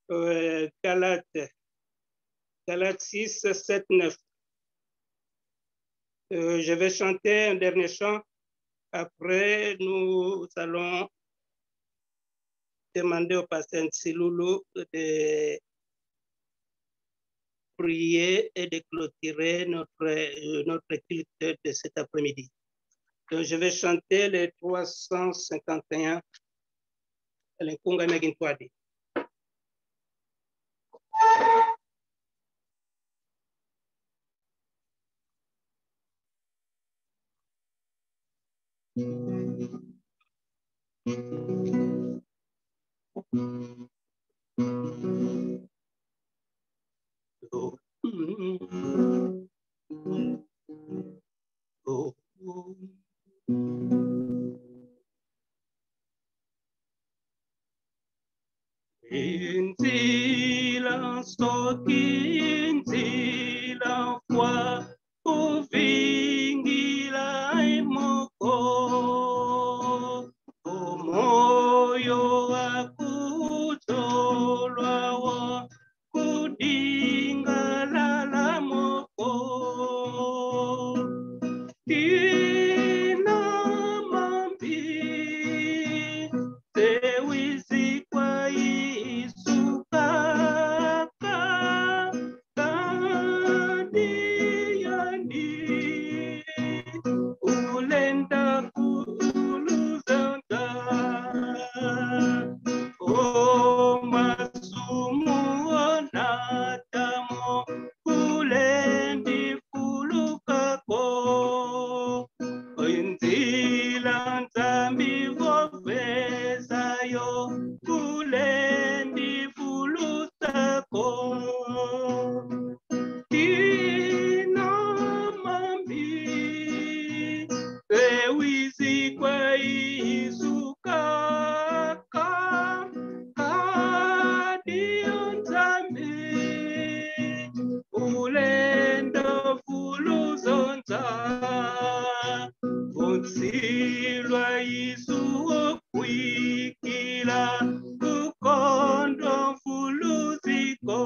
Galates 6, 7, 9. Je vais chanter un dernier chant. Après, nous allons demander au pasteur Ntsiloulou de prier et de clôturer notre culte de cet après-midi. Donc, je vais chanter le 351. Lenkunga Megintwadi. Inzila stoki inzila kwa uvingila imoko moyo wakutolwa wa kudingala la moko tina mambi tewizi kwa isukaka kadiani ulenda kuluzanga o masumu onatamo kulendi fulukako inzila nzambi vovezayo kulendi fulutako tina mambi ewizi kwa izukaka kadio nzambi ulendo fuluzonza Unsilwa Yesu kwikila kukondo fuluziko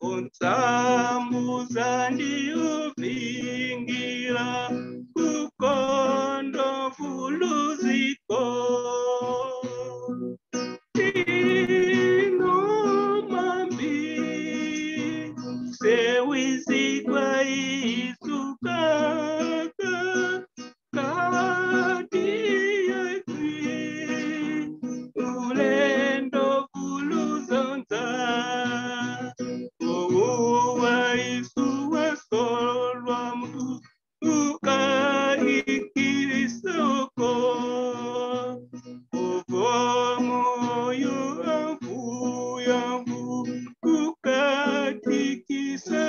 Unsamuza ndi uvingira kukondo fuluziko Tino mambi sewizi kwa isukaka kadia kwi ulendo fuluzonza uwa isu wasolwa mtu ukahikirisoko uvomoyo avuyavu ukatikisa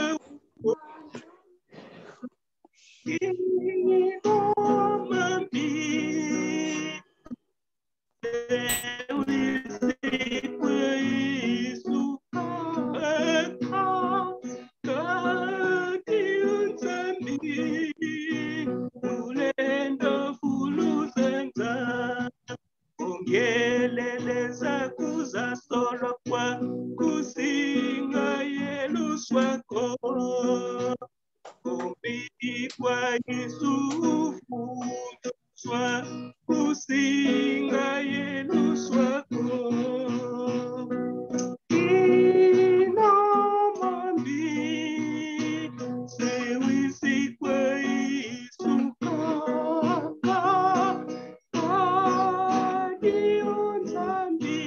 Ungeleleza kuza solo kwa kusinga yeluswako Kumbikwa Yusufu swa kusinga yeluswako Ina mambi sewisikwa isukaka kadio nzambi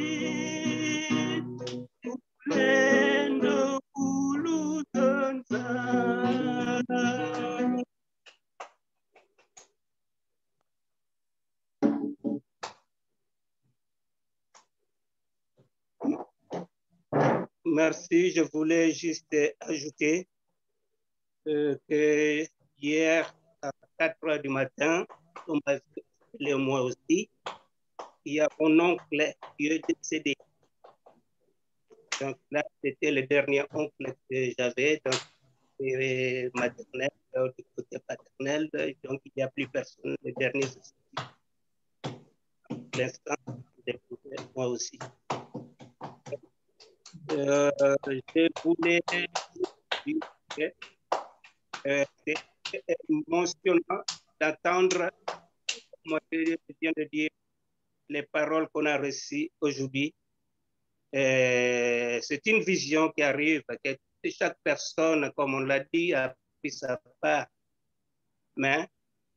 ulendo fuluzonza Merci, je voulais juste ajouter que hier à 4 heures du matin, on m'a appelé moi aussi, il y a mon oncle qui est décédé. Donc là, c'était le dernier oncle que j'avais, donc maternel, du côté paternel, donc il n'y a plus personne, le dernier c'est pour l'instant, moi aussi. Je voulais dire que c'est émotionnant d'entendre, comme je viens de dire, les paroles qu'on a reçues aujourd'hui. C'est une vision qui arrive, que chaque personne, comme on l'a dit, a pris sa part. Mais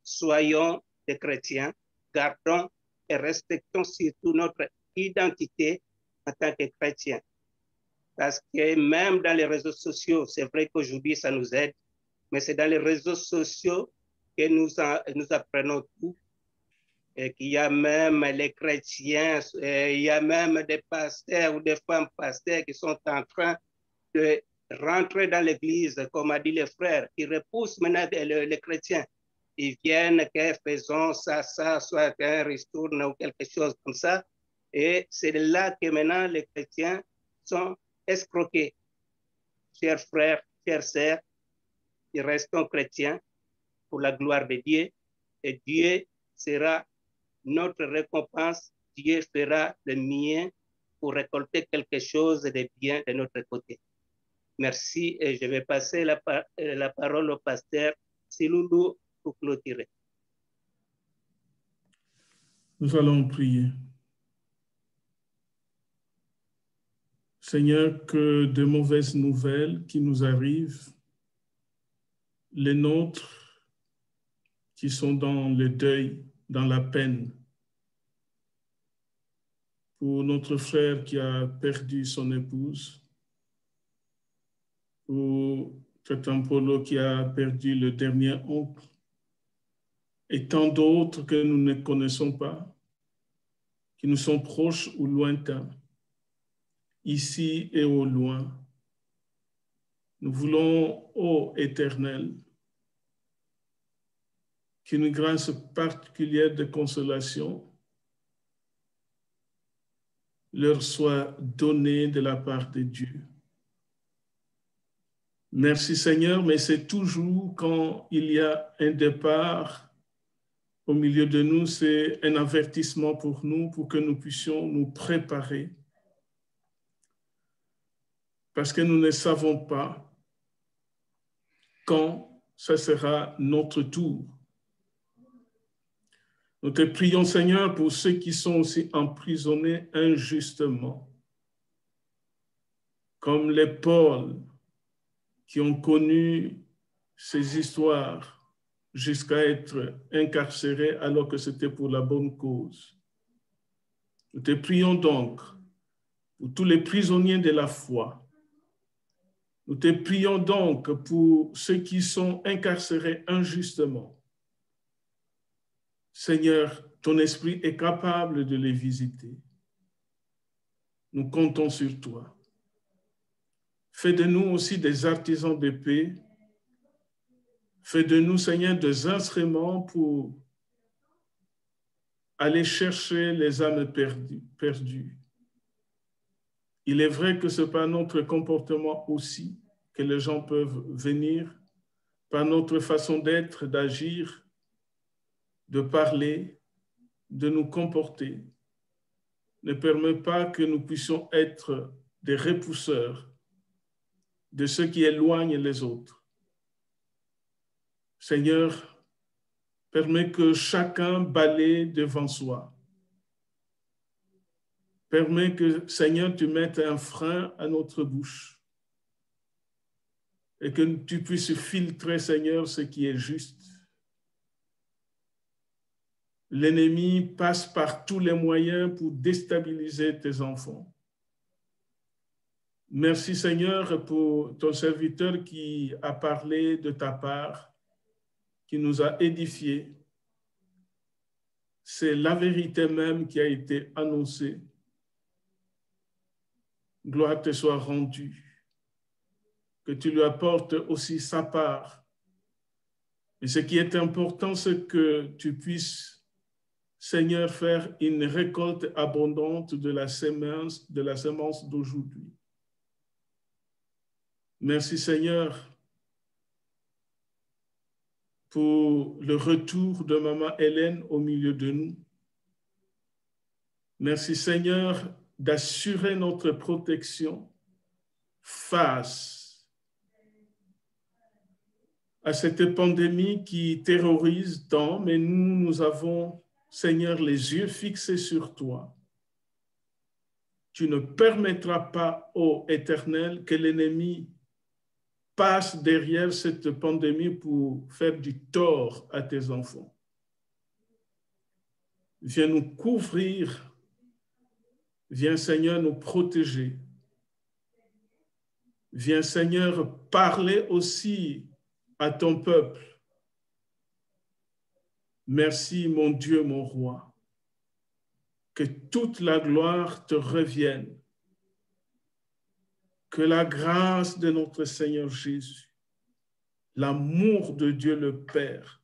soyons des chrétiens, gardons et respectons surtout notre identité en tant que chrétiens. Parce que même dans les réseaux sociaux, c'est vrai qu'aujourd'hui, ça nous aide, mais c'est dans les réseaux sociaux que nous apprenons tout. Et qu'il y a même les chrétiens, il y a même des pasteurs ou des femmes pasteurs qui sont en train de rentrer dans l'église, comme a dit les frères, qui repoussent maintenant les chrétiens. Ils viennent, que faisons ça, soit qu'un ristourne ou quelque chose comme ça. Et c'est là que maintenant les chrétiens sont escroqués. Chers frères, chères sœurs, restons chrétiens pour la gloire de Dieu. Et Dieu sera notre récompense. Dieu fera le mien pour récolter quelque chose de bien de notre côté. Merci et je vais passer la parole au pasteur Siloulou pour clôturer. Nous allons prier. Seigneur, que de mauvaises nouvelles qui nous arrivent, les nôtres qui sont dans le deuil, dans la peine, pour notre frère qui a perdu son épouse, pour Polo qui a perdu le dernier oncle, et tant d'autres que nous ne connaissons pas, qui nous sont proches ou lointains, ici et au loin. Nous voulons, ô Éternel, qu'une grâce particulière de consolation leur soit donnée de la part de Dieu. Merci Seigneur, mais c'est toujours quand il y a un départ au milieu de nous, c'est un avertissement pour nous, pour que nous puissions nous préparer. Parce que nous ne savons pas quand ce sera notre tour. Nous te prions, Seigneur, pour ceux qui sont aussi emprisonnés injustement, comme les Paul qui ont connu ces histoires jusqu'à être incarcérés alors que c'était pour la bonne cause. Nous te prions donc pour tous les prisonniers de la foi. Nous te prions donc pour ceux qui sont incarcérés injustement. Seigneur, ton esprit est capable de les visiter. Nous comptons sur toi. Fais de nous aussi des artisans de paix. Fais de nous, Seigneur, des instruments pour aller chercher les âmes perdues. Il est vrai que c'est par notre comportement aussi que les gens peuvent venir, par notre façon d'être, d'agir, de parler, de nous comporter. Ne permet pas que nous puissions être des repousseurs de ceux qui éloignent les autres. Seigneur, permets que chacun balaye devant soi. Permets que, Seigneur, tu mettes un frein à notre bouche et que tu puisses filtrer, Seigneur, ce qui est juste. L'ennemi passe par tous les moyens pour déstabiliser tes enfants. Merci, Seigneur, pour ton serviteur qui a parlé de ta part, qui nous a édifiés. C'est la vérité même qui a été annoncée. Gloire te soit rendue, que tu lui apportes aussi sa part. Et ce qui est important, c'est que tu puisses, Seigneur, faire une récolte abondante de la semence d'aujourd'hui. Merci, Seigneur, pour le retour de Maman Hélène au milieu de nous. Merci, Seigneur, d'assurer notre protection face à cette pandémie qui terrorise tant, mais nous avons, Seigneur, les yeux fixés sur toi. Tu ne permettras pas, ô Éternel, que l'ennemi passe derrière cette pandémie pour faire du tort à tes enfants. Viens nous couvrir, viens, Seigneur, nous protéger. Viens, Seigneur, parler aussi à ton peuple. Merci, mon Dieu, mon roi. Que toute la gloire te revienne. Que la grâce de notre Seigneur Jésus, l'amour de Dieu le Père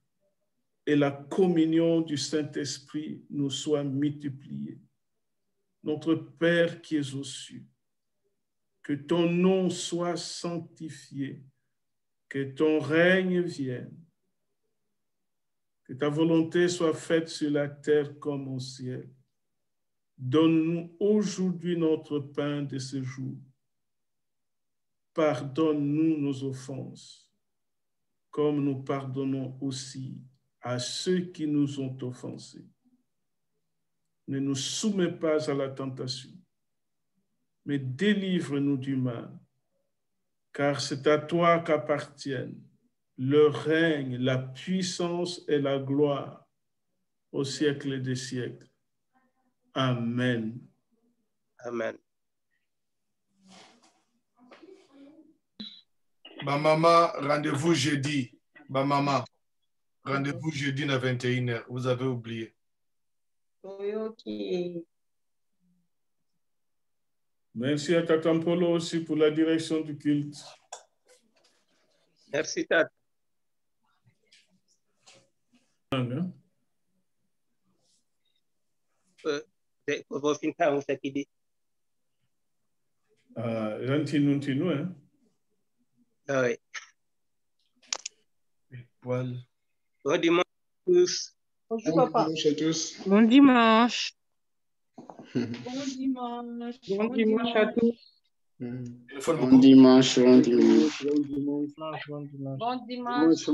et la communion du Saint-Esprit nous soient multipliés. Notre Père qui es aux cieux, que ton nom soit sanctifié, que ton règne vienne, que ta volonté soit faite sur la terre comme au ciel. Donne-nous aujourd'hui notre pain de ce jour. Pardonne-nous nos offenses, comme nous pardonnons aussi à ceux qui nous ont offensés. Ne nous soumets pas à la tentation, mais délivre-nous du mal, car c'est à toi qu'appartiennent le règne, la puissance et la gloire au siècle des siècles. Amen. Amen. Ma maman, rendez-vous jeudi. Ma maman, rendez-vous jeudi à 21h. Vous avez oublié. Ok. Merci à Tata Mpolo aussi pour la direction du culte. Merci, Tata. Vou ficar um aqui de. Gentino, hein? Oui. Poil. Bon dimanche à tous. Bonjour, papa. Dimanche à tous. Bon dimanche. Bon dimanche. Bon dimanche à tous. Bon dimanche, bon dimanche. Bon dimanche. Bon dimanche.